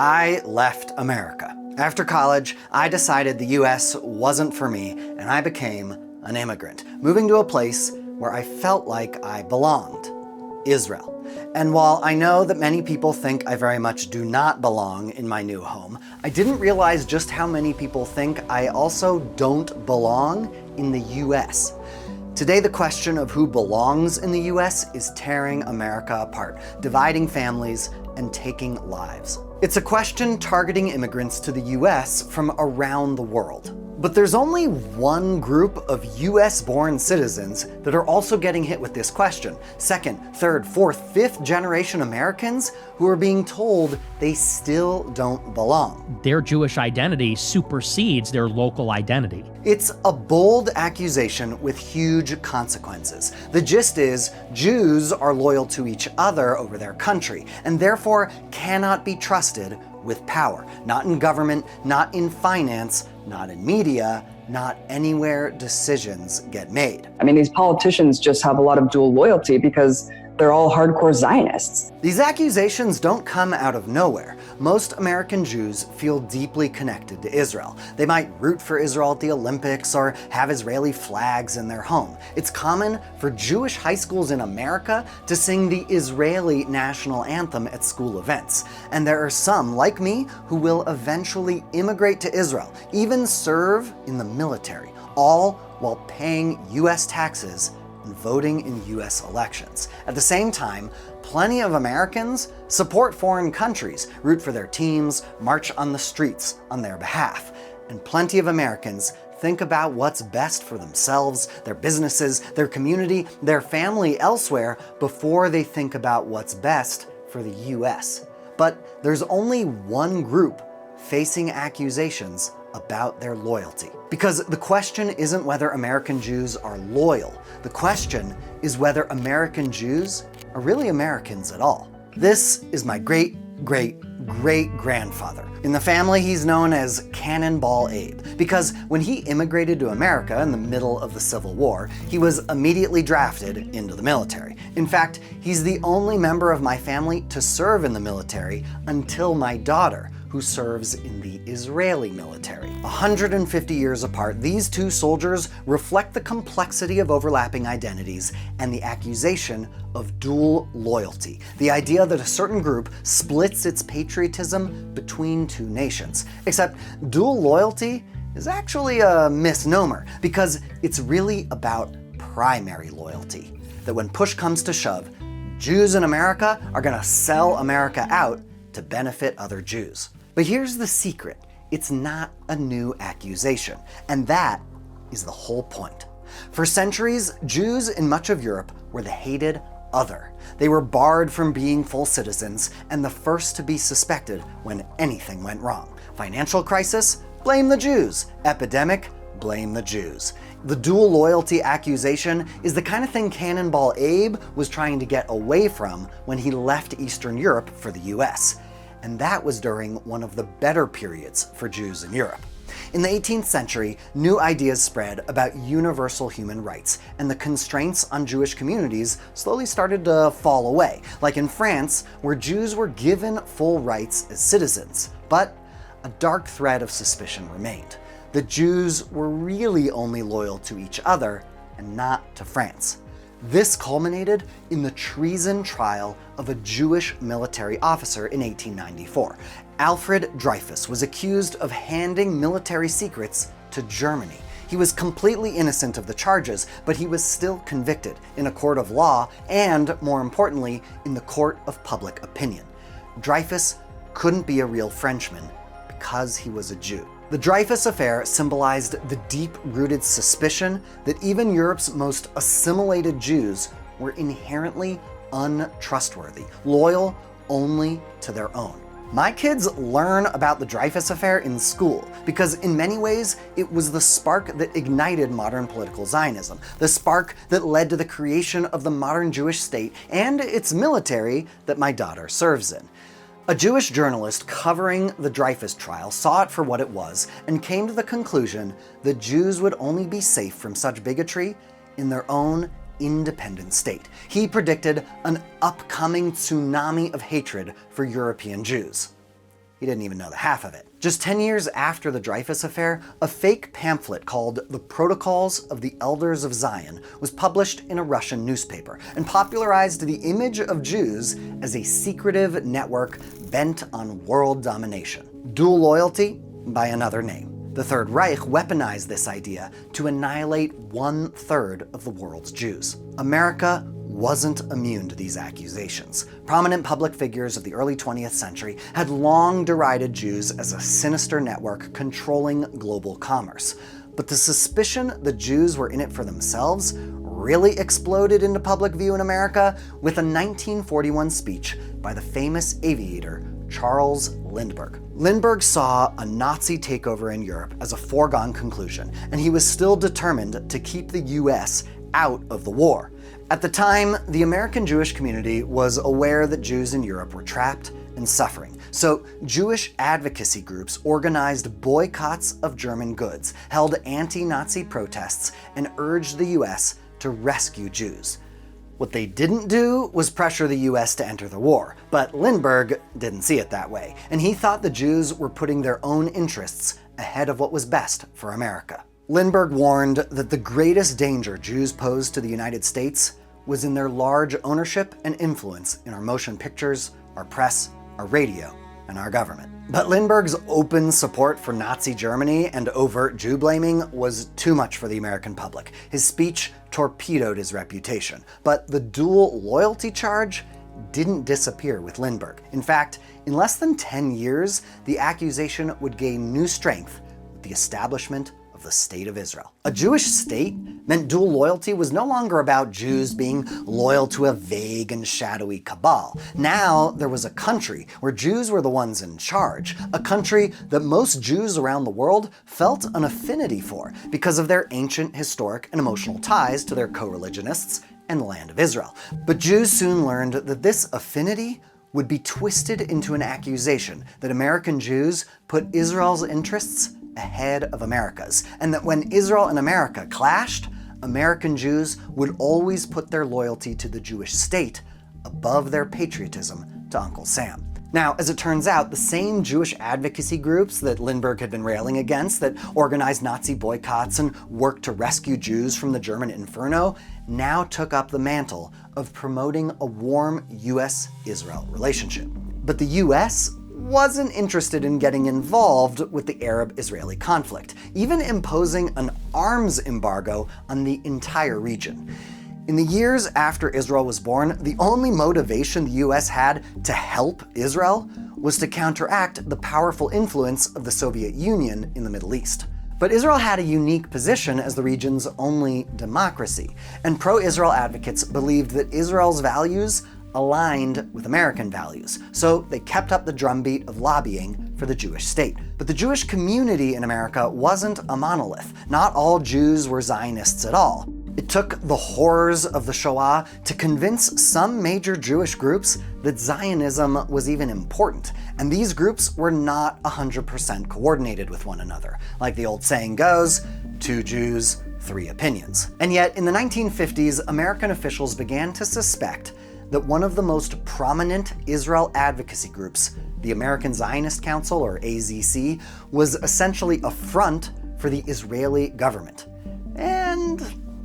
I left America. After college, I decided the US wasn't for me, and I became an immigrant, moving to a place where I felt like I belonged: Israel. And while I know that many people think I very much do not belong in my new home, I didn't realize just how many people think I also don't belong in the US. Today, the question of who belongs in the US is tearing America apart, dividing families, and taking lives. It's a question targeting immigrants to the US from around the world. But there's only one group of US-born citizens that are also getting hit with this question: second, third, fourth, fifth generation Americans who are being told they still don't belong. Their Jewish identity supersedes their local identity. It's a bold accusation with huge consequences. The gist is, Jews are loyal to each other over their country, and therefore cannot be trusted with power. Not in government, not in finance, not in media, not anywhere decisions get made. I mean, these politicians just have a lot of dual loyalty because they're all hardcore Zionists. These accusations don't come out of nowhere. Most American Jews feel deeply connected to Israel. They might root for Israel at the Olympics or have Israeli flags in their home. It's common for Jewish high schools in America to sing the Israeli national anthem at school events. And there are some, like me, who will eventually immigrate to Israel, even serve in the military, all while paying US taxes and voting in US elections. At the same time, plenty of Americans support foreign countries, root for their teams, march on the streets on their behalf. And plenty of Americans think about what's best for themselves, their businesses, their community, their family elsewhere before they think about what's best for the US. But there's only one group facing accusations about their loyalty. Because the question isn't whether American Jews are loyal. The question is whether American Jews are really Americans at all. This is my great-great-great-grandfather. In the family, he's known as Cannonball Abe, because when he immigrated to America in the middle of the Civil War, he was immediately drafted into the military. In fact, he's the only member of my family to serve in the military until my daughter, who serves in the Israeli military. 150 years apart, these two soldiers reflect the complexity of overlapping identities and the accusation of dual loyalty, the idea that a certain group splits its patriotism between two nations. Except dual loyalty is actually a misnomer, because it's really about primary loyalty. That when push comes to shove, Jews in America are gonna sell America out to benefit other Jews. But here's the secret: it's not a new accusation, and that is the whole point. For centuries, Jews in much of Europe were the hated other. They were barred from being full citizens and the first to be suspected when anything went wrong. Financial crisis? Blame the Jews. Epidemic? Blame the Jews. The dual loyalty accusation is the kind of thing Cannonball Abe was trying to get away from when he left Eastern Europe for the US. And that was during one of the better periods for Jews in Europe. In the 18th century, new ideas spread about universal human rights, and the constraints on Jewish communities slowly started to fall away, like in France, where Jews were given full rights as citizens. But a dark thread of suspicion remained. The Jews were really only loyal to each other and not to France. This culminated in the treason trial of a Jewish military officer in 1894. Alfred Dreyfus was accused of handing military secrets to Germany. He was completely innocent of the charges, but he was still convicted in a court of law and, more importantly, in the court of public opinion. Dreyfus couldn't be a real Frenchman because he was a Jew. The Dreyfus Affair symbolized the deep-rooted suspicion that even Europe's most assimilated Jews were inherently untrustworthy, loyal only to their own. My kids learn about the Dreyfus Affair in school because in many ways it was the spark that ignited modern political Zionism, the spark that led to the creation of the modern Jewish state and its military that my daughter serves in. A Jewish journalist covering the Dreyfus trial saw it for what it was and came to the conclusion that Jews would only be safe from such bigotry in their own independent state. He predicted an upcoming tsunami of hatred for European Jews. he didn't even know the half of it. Just 10 years after the Dreyfus Affair, a fake pamphlet called The Protocols of the Elders of Zion was published in a Russian newspaper and popularized the image of Jews as a secretive network bent on world domination. Dual loyalty by another name. The Third Reich weaponized this idea to annihilate 1/3 of the world's Jews. America wasn't immune to these accusations. Prominent public figures of the early 20th century had long derided Jews as a sinister network controlling global commerce. But the suspicion the Jews were in it for themselves really exploded into public view in America with a 1941 speech by the famous aviator Charles Lindbergh. Lindbergh saw a Nazi takeover in Europe as a foregone conclusion, and he was still determined to keep the US out of the war. At the time, the American Jewish community was aware that Jews in Europe were trapped and suffering, so Jewish advocacy groups organized boycotts of German goods, held anti-Nazi protests, and urged the US to rescue Jews. What they didn't do was pressure the US to enter the war, but Lindbergh didn't see it that way, and he thought the Jews were putting their own interests ahead of what was best for America. Lindbergh warned that the greatest danger Jews posed to the United States was in their large ownership and influence in our motion pictures, our press, our radio, and our government. But Lindbergh's open support for Nazi Germany and overt Jew blaming was too much for the American public. His speech torpedoed his reputation. But the dual loyalty charge didn't disappear with Lindbergh. In fact, in less than 10 years, the accusation would gain new strength with the establishment of the State of Israel. A Jewish state meant dual loyalty was no longer about Jews being loyal to a vague and shadowy cabal. Now there was a country where Jews were the ones in charge, a country that most Jews around the world felt an affinity for because of their ancient, historic, and emotional ties to their co-religionists and the land of Israel. But Jews soon learned that this affinity would be twisted into an accusation that American Jews put Israel's interests ahead of America's, and that when Israel and America clashed, American Jews would always put their loyalty to the Jewish state above their patriotism to Uncle Sam. Now, as it turns out, the same Jewish advocacy groups that Lindbergh had been railing against, that organized Nazi boycotts and worked to rescue Jews from the German inferno, now took up the mantle of promoting a warm US-Israel relationship. But the US wasn't interested in getting involved with the Arab-Israeli conflict, even imposing an arms embargo on the entire region. In the years after Israel was born, the only motivation the US had to help Israel was to counteract the powerful influence of the Soviet Union in the Middle East. But Israel had a unique position as the region's only democracy, and pro-Israel advocates believed that Israel's values aligned with American values, so they kept up the drumbeat of lobbying for the Jewish state. But the Jewish community in America wasn't a monolith. Not all Jews were Zionists at all. It took the horrors of the Shoah to convince some major Jewish groups that Zionism was even important, and these groups were not 100% coordinated with one another. Like the old saying goes, 2 Jews, 3 opinions. And yet, in the 1950s, American officials began to suspect that one of the most prominent Israel advocacy groups, the American Zionist Council, or AZC, was essentially a front for the Israeli government. And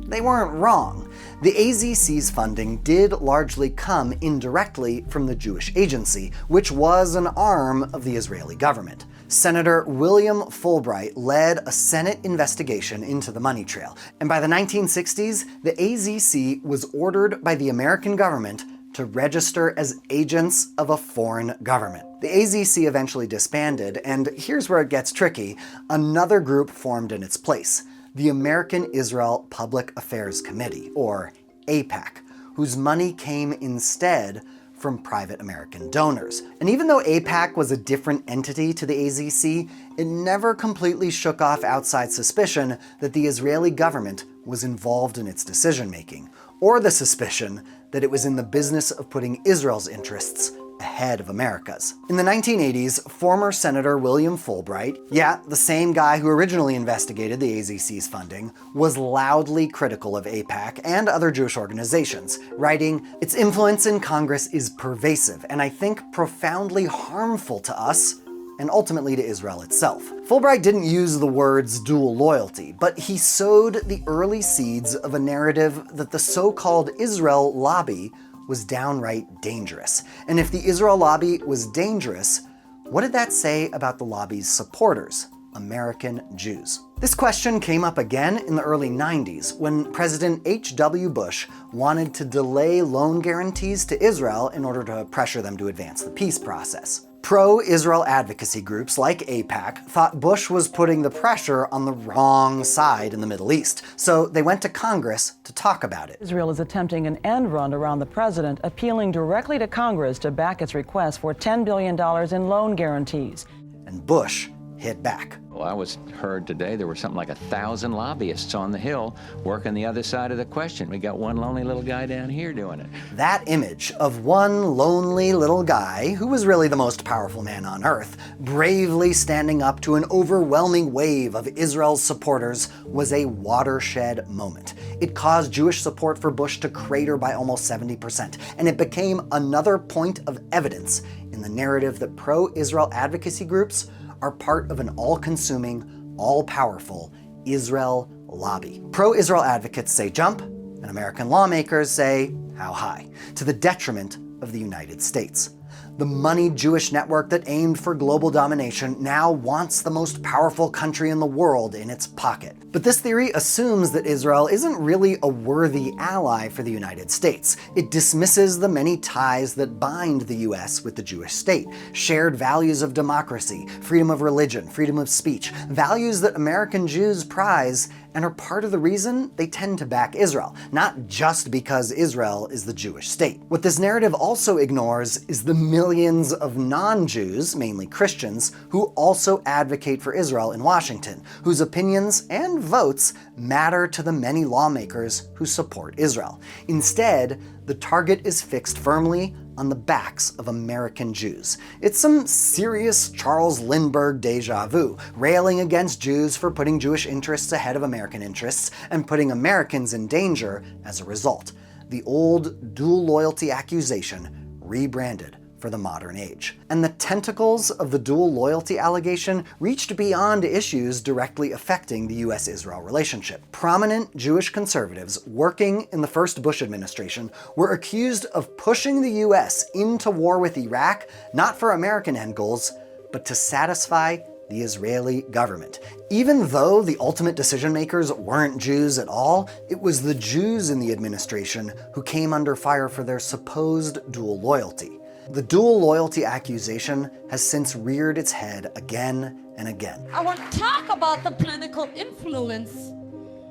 they weren't wrong. The AZC's funding did largely come indirectly from the Jewish Agency, which was an arm of the Israeli government. Senator William Fulbright led a Senate investigation into the money trail, and by the 1960s, the AZC was ordered by the American government to register as agents of a foreign government. The AZC eventually disbanded, and here's where it gets tricky. Another group formed in its place, the American Israel Public Affairs Committee, or AIPAC, whose money came instead from private American donors. And even though AIPAC was a different entity to the AZC, it never completely shook off outside suspicion that the Israeli government was involved in its decision-making, or the suspicion that it was in the business of putting Israel's interests ahead of America's. In the 1980s, former Senator William Fulbright, the same guy who originally investigated the AZC's funding, was loudly critical of AIPAC and other Jewish organizations, writing, "Its influence in Congress is pervasive, and I think profoundly harmful to us and ultimately to Israel itself. Fulbright didn't use the words dual loyalty, but he sowed the early seeds of a narrative that the so-called Israel lobby was downright dangerous. And if the Israel lobby was dangerous, what did that say about the lobby's supporters, American Jews? This question came up again in the early 90s when President H.W. Bush wanted to delay loan guarantees to Israel in order to pressure them to advance the peace process. Pro-Israel advocacy groups like AIPAC thought Bush was putting the pressure on the wrong side in the Middle East, so they went to Congress to talk about it. Israel is attempting an end run around the president, appealing directly to Congress to back its request for $10 billion in loan guarantees. And Bush hit back. Well, I heard today there were something like 1,000 lobbyists on the Hill working the other side of the question. We got one lonely little guy down here doing it. That image of one lonely little guy, who was really the most powerful man on earth, bravely standing up to an overwhelming wave of Israel's supporters was a watershed moment. It caused Jewish support for Bush to crater by almost 70%, and it became another point of evidence in the narrative that pro-Israel advocacy groups are part of an all-consuming, all-powerful Israel lobby. Pro-Israel advocates say jump, and American lawmakers say how high, to the detriment of the United States. The moneyed Jewish network that aimed for global domination now wants the most powerful country in the world in its pocket. But this theory assumes that Israel isn't really a worthy ally for the United States. It dismisses the many ties that bind the US with the Jewish state, shared values of democracy, freedom of religion, freedom of speech, values that American Jews prize and are part of the reason they tend to back Israel, not just because Israel is the Jewish state. What this narrative also ignores is the millions of non-Jews, mainly Christians, who also advocate for Israel in Washington, whose opinions and votes matter to the many lawmakers who support Israel. Instead, the target is fixed firmly on the backs of American Jews. It's some serious Charles Lindbergh deja vu, railing against Jews for putting Jewish interests ahead of American interests and putting Americans in danger as a result. The old dual loyalty accusation rebranded for the modern age. And the tentacles of the dual loyalty allegation reached beyond issues directly affecting the US-Israel relationship. Prominent Jewish conservatives working in the first Bush administration were accused of pushing the US into war with Iraq, not for American end goals, but to satisfy the Israeli government. Even though the ultimate decision makers weren't Jews at all, it was the Jews in the administration who came under fire for their supposed dual loyalty. The dual loyalty accusation has since reared its head again and again. I want to talk about the political influence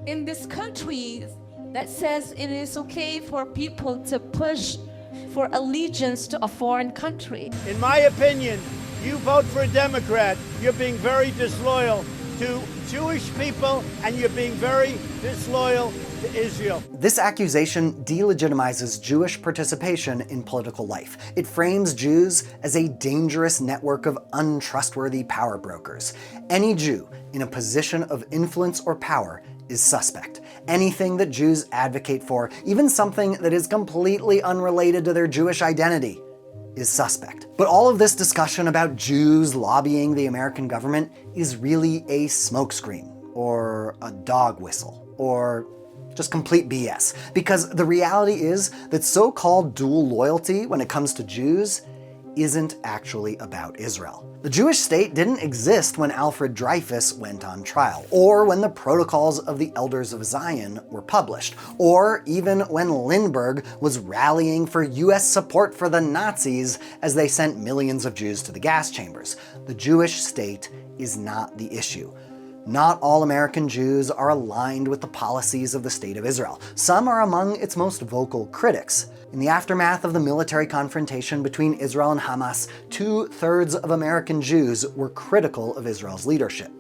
in this country that says it is okay for people to push for allegiance to a foreign country. In my opinion, you vote for a Democrat, you're being very disloyal to Jewish people, and you're being very disloyal to Israel. This accusation delegitimizes Jewish participation in political life. It frames Jews as a dangerous network of untrustworthy power brokers. Any Jew in a position of influence or power is suspect. Anything that Jews advocate for, even something that is completely unrelated to their Jewish identity, is suspect. But all of this discussion about Jews lobbying the American government is really a smokescreen, or a dog whistle, or just complete BS. Because the reality is that so-called dual loyalty when it comes to Jews isn't actually about Israel. The Jewish state didn't exist when Alfred Dreyfus went on trial, or when the Protocols of the Elders of Zion were published, or even when Lindbergh was rallying for US support for the Nazis as they sent millions of Jews to the gas chambers. The Jewish state is not the issue. Not all American Jews are aligned with the policies of the State of Israel. Some are among its most vocal critics. In the aftermath of the military confrontation between Israel and Hamas, 2/3 of American Jews were critical of Israel's leadership.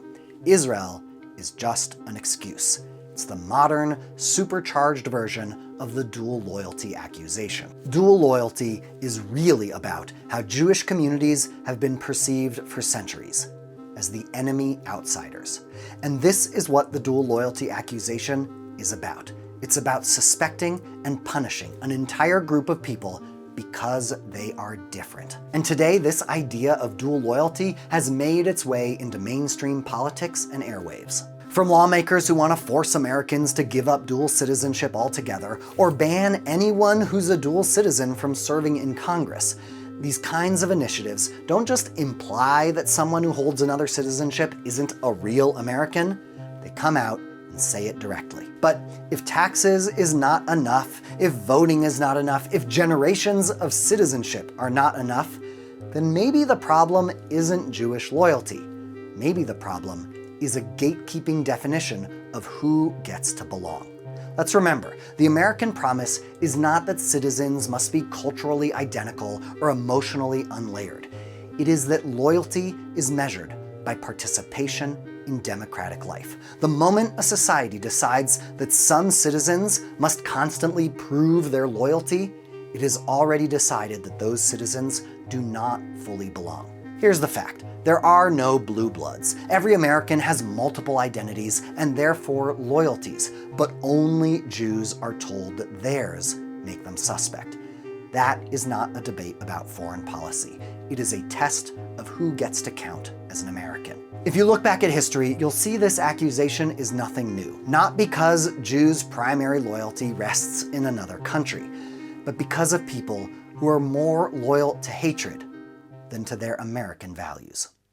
Israel is just an excuse. It's the modern, supercharged version of the dual loyalty accusation. Dual loyalty is really about how Jewish communities have been perceived for centuries as the enemy outsiders. And this is what the dual loyalty accusation is about. It's about suspecting and punishing an entire group of people because they are different. And today, this idea of dual loyalty has made its way into mainstream politics and airwaves. From lawmakers who want to force Americans to give up dual citizenship altogether, or ban anyone who's a dual citizen from serving in Congress, these kinds of initiatives don't just imply that someone who holds another citizenship isn't a real American, they come out and say it directly. But if taxes is not enough, if voting is not enough, if generations of citizenship are not enough, then maybe the problem isn't Jewish loyalty. Maybe the problem is a gatekeeping definition of who gets to belong. Let's remember, the American promise is not that citizens must be culturally identical or emotionally unlayered. It is that loyalty is measured by participation in democratic life. The moment a society decides that some citizens must constantly prove their loyalty, it is already decided that those citizens do not fully belong. Here's the fact. There are no blue bloods. Every American has multiple identities and therefore loyalties, but only Jews are told that theirs make them suspect. That is not a debate about foreign policy. It is a test of who gets to count as an American. If you look back at history, you'll see this accusation is nothing new. Not because Jews' primary loyalty rests in another country, but because of people who are more loyal to hatred than to their American values.